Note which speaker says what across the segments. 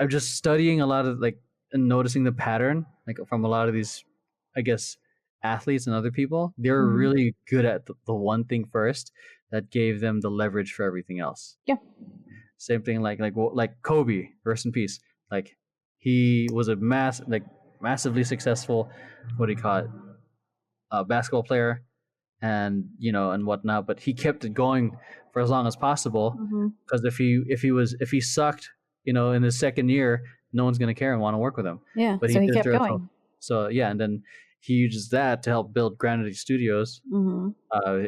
Speaker 1: I'm just studying a lot of like and noticing the pattern like from a lot of these, I guess, athletes and other people. They're
Speaker 2: Mhm.
Speaker 1: really good at the one thing first that gave them the leverage for everything else.
Speaker 2: Yeah.
Speaker 1: Same thing like Kobe, rest in peace. Like he was a massively successful, what do you call it, basketball player, and and whatnot. But he kept it going for as long as possible
Speaker 2: Hmm.
Speaker 1: because if he sucked, in his second year, no one's gonna care and want to work with him.
Speaker 2: Yeah.
Speaker 1: But
Speaker 2: So
Speaker 1: he
Speaker 2: he
Speaker 1: did it
Speaker 2: kept
Speaker 1: throughout.
Speaker 2: going.
Speaker 1: So yeah, and then he uses that to help build Granity Studios,
Speaker 2: Hmm.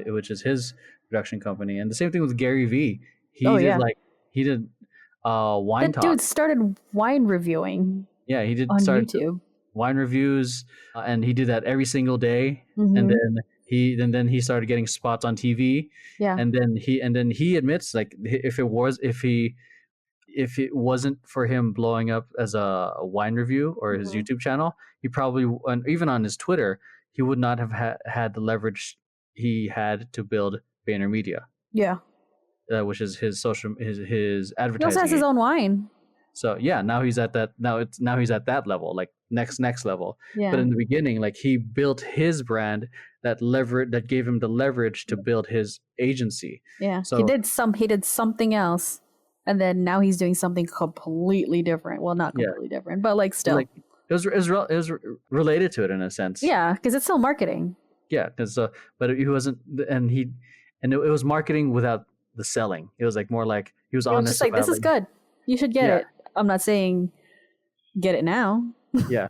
Speaker 1: which is his production company. And the same thing with Gary Vee.
Speaker 2: Oh yeah.
Speaker 1: He did wine
Speaker 2: That dude
Speaker 1: talks.
Speaker 2: started wine reviewing
Speaker 1: Yeah, he did
Speaker 2: on
Speaker 1: start
Speaker 2: YouTube.
Speaker 1: wine reviews, and he did that every single day. And
Speaker 2: Hmm.
Speaker 1: then he started getting spots on TV,
Speaker 2: Yeah.
Speaker 1: and then he admits like if it wasn't for him blowing up as a wine review or his
Speaker 2: Hmm.
Speaker 1: YouTube channel, he probably, and even on his Twitter, he would not have had the leverage he had to build VaynerMedia,
Speaker 2: Yeah.
Speaker 1: which is his his
Speaker 2: He also has
Speaker 1: advertising.
Speaker 2: his own wine.
Speaker 1: So yeah, now he's at that now he's at that level, like next level. But
Speaker 2: Yeah.
Speaker 1: in the beginning, like he built his brand that gave him the leverage to build his agency.
Speaker 2: Yeah.
Speaker 1: So
Speaker 2: He did something else, and then now he's doing something completely different. Well, not
Speaker 1: yeah,
Speaker 2: completely different, but like still.
Speaker 1: like it was related to it in a sense.
Speaker 2: Yeah, because it's still marketing.
Speaker 1: Yeah, because but he wasn't, and it was marketing without the selling. It was like more like he was
Speaker 2: It was just
Speaker 1: honest
Speaker 2: like, this
Speaker 1: about
Speaker 2: is good. You should get
Speaker 1: yeah,
Speaker 2: it. I'm not saying get it now.
Speaker 1: yeah,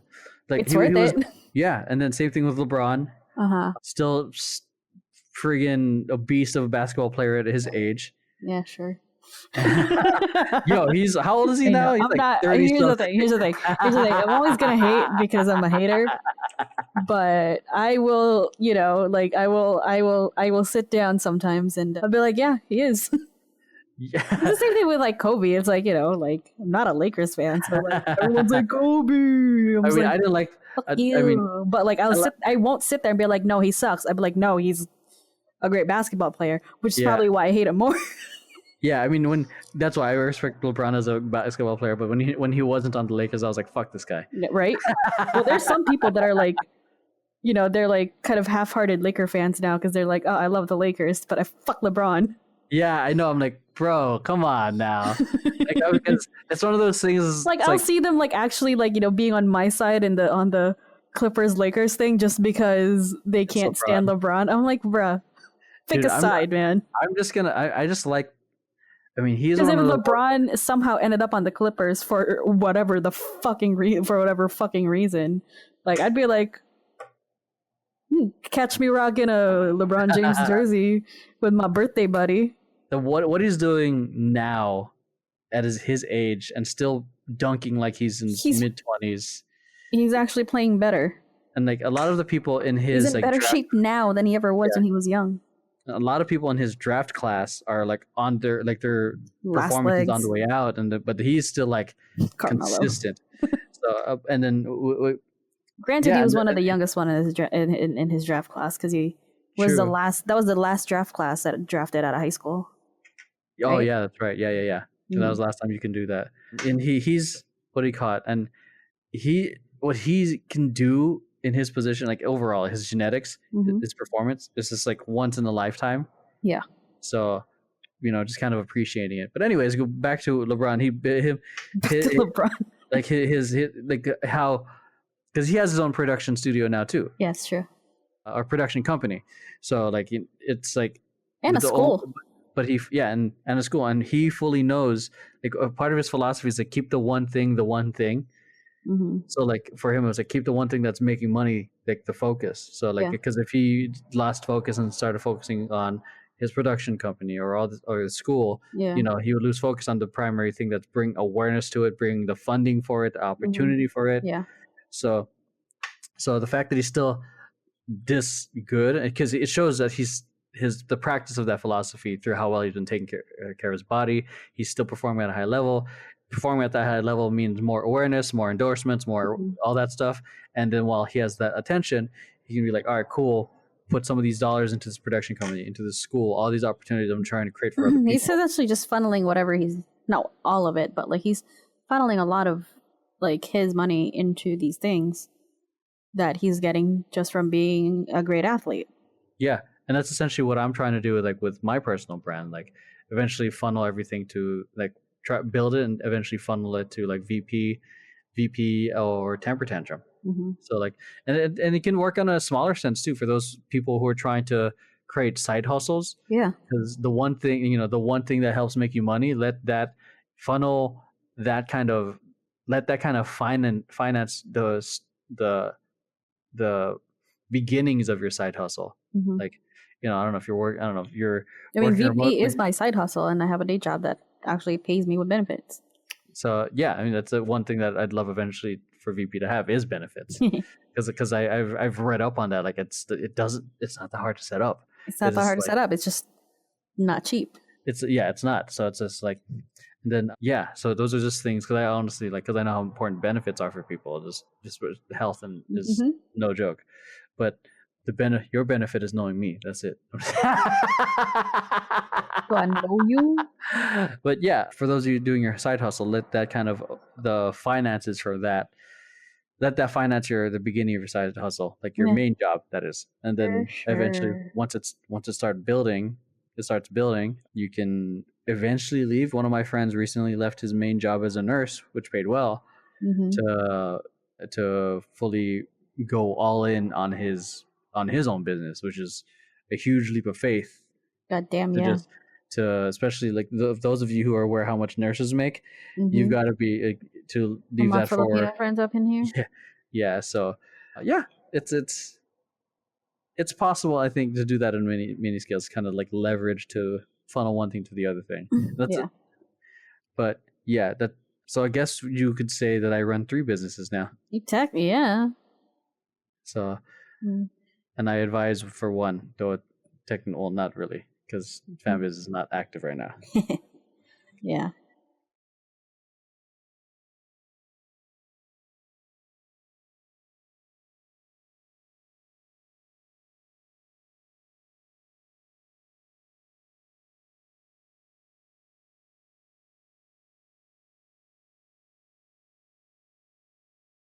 Speaker 1: like
Speaker 2: It's worth
Speaker 1: he was,
Speaker 2: it.
Speaker 1: yeah. And then same thing with LeBron,
Speaker 2: Uh-huh.
Speaker 1: still friggin' a beast of a basketball player at his age.
Speaker 2: Yeah, sure.
Speaker 1: Yo, he's how old is he
Speaker 2: I
Speaker 1: now?
Speaker 2: know.
Speaker 1: He's
Speaker 2: I'm
Speaker 1: like
Speaker 2: not.
Speaker 1: 30
Speaker 2: Here's the
Speaker 1: something.
Speaker 2: thing. Here's the thing. Here's the thing. I'm always gonna hate because I'm a hater. But I will, I will sit down sometimes and I'll be like, yeah, he is.
Speaker 1: Yeah.
Speaker 2: It's the same thing with like Kobe. It's like, like I'm not a Lakers fan, so like everyone's like Kobe. I'm
Speaker 1: I
Speaker 2: just
Speaker 1: mean,
Speaker 2: like,
Speaker 1: I didn't like.
Speaker 2: fuck
Speaker 1: I
Speaker 2: you.
Speaker 1: mean,
Speaker 2: But like
Speaker 1: I li-
Speaker 2: I won't sit there and be like, no, he sucks. I'd be like, no, he's a great basketball player, which is
Speaker 1: yeah,
Speaker 2: probably why I hate him more.
Speaker 1: yeah. I mean, that's why I respect LeBron as a basketball player. But when he wasn't on the Lakers, I was like, fuck this guy.
Speaker 2: Right? Well, there's some people that are like, they're like kind of half-hearted Laker fans now because they're like, oh, I love the Lakers, but I fuck LeBron.
Speaker 1: Yeah, I know. I'm like, bro, come on now. Like, it's one of those things.
Speaker 2: Like
Speaker 1: It's
Speaker 2: I'll
Speaker 1: like,
Speaker 2: see them like actually like being on my side in the on the Clippers Lakers thing just because they can't stand LeBron. I'm like, bruh, pick
Speaker 1: dude,
Speaker 2: a side, man.
Speaker 1: I'm just gonna. I just like. I mean, he's
Speaker 2: Because
Speaker 1: one
Speaker 2: if
Speaker 1: of the.
Speaker 2: LeBron somehow ended up on the Clippers for whatever the fucking for whatever fucking reason, like I'd be like, catch me rocking a LeBron James jersey with my birthday buddy.
Speaker 1: What he's doing now, at his age, and still dunking like he's in his mid-20s.
Speaker 2: He's actually playing better.
Speaker 1: And like a lot of the people in his
Speaker 2: he's in better shape now than he ever was when he was young.
Speaker 1: A lot of people in his draft class are like on their
Speaker 2: Last
Speaker 1: performance is on
Speaker 2: legs.
Speaker 1: the way out, but he's still like
Speaker 2: Carmelo.
Speaker 1: consistent. So and then
Speaker 2: granted, he was one of the youngest one in his draft class because he was
Speaker 1: True.
Speaker 2: the last. That was the last draft class that drafted out of high school.
Speaker 1: Oh
Speaker 2: right?
Speaker 1: yeah, that's right. Yeah. So that was the last time you can do that. And he's what he caught, and what he can do in his position, like overall, his genetics, his performance, is just like once in a lifetime.
Speaker 2: Yeah.
Speaker 1: So, just kind of appreciating it. But anyways, go back to LeBron.
Speaker 2: LeBron.
Speaker 1: Like his like how, because he has his own production studio now too.
Speaker 2: Yeah, it's true.
Speaker 1: Or production company. So like it's like
Speaker 2: And a school.
Speaker 1: But and a school, and he fully knows like a part of his philosophy is to keep the one thing. So like for him, it was like keep the one thing that's making money, like the focus. So like because if he lost focus and started focusing on his production company or his school, he would lose focus on the primary thing that's bring awareness to it, bring the funding for it, the opportunity for it.
Speaker 2: Yeah.
Speaker 1: So the fact that he's still this good, because it shows that the practice of that philosophy through how well he's been taking care of his body. He's still performing at a high level. Performing at that high level means more awareness, more endorsements, more all that stuff. And then while he has that attention, he can be like, all right, cool. Put some of these dollars into this production company, into this school, all these opportunities I'm trying to create for other people.
Speaker 2: He's essentially just funneling whatever not all of it, but like he's funneling a lot of like his money into these things that he's getting just from being a great athlete.
Speaker 1: Yeah, and that's essentially what I'm trying to do with my personal brand. Like, eventually funnel everything to like try build it and eventually funnel it to like VP or temper tantrum. So like, and it can work on a smaller sense too for those people who are trying to create side hustles.
Speaker 2: Yeah,
Speaker 1: because the one thing that helps make you money, let that funnel that kind of finance the beginnings of your side hustle. Like, I don't know if you're
Speaker 2: I mean,
Speaker 1: working
Speaker 2: VP is
Speaker 1: remotely.
Speaker 2: my side hustle, and I have a day job that actually pays me with benefits.
Speaker 1: So yeah, I mean, that's one thing that I'd love eventually for VP to have is benefits, because I've read up on that. Like, it's not that hard to set up.
Speaker 2: It's not that hard to set up. It's just not cheap.
Speaker 1: It's not. So it's just like, and then yeah. So those are just things, because I honestly because I know how important benefits are for people. Just health and is no joke, but your benefit is knowing me. That's it.
Speaker 2: Do I know you?
Speaker 1: But yeah, for those of you doing your side hustle, let that kind of the finances for that. Let that finance the beginning of your side hustle, like your main job, that is, and then eventually, once it starts building, you can eventually leave. One of my friends recently left his main job as a nurse, which paid well, to fully go all in on his own business, which is a huge leap of faith.
Speaker 2: God damn, yeah.
Speaker 1: To especially like those of you who are aware how much nurses make, you've got to be to leave that for
Speaker 2: Filipino friends up in here.
Speaker 1: Yeah. So yeah, it's possible, I think, to do that in many scales, kind of like leverage to funnel one thing to the other thing. That's it. But yeah, so I guess you could say that I run 3 businesses now.
Speaker 2: Yeah.
Speaker 1: So and I advise for one, though not really, because FanBiz is not active right now.
Speaker 2: Yeah.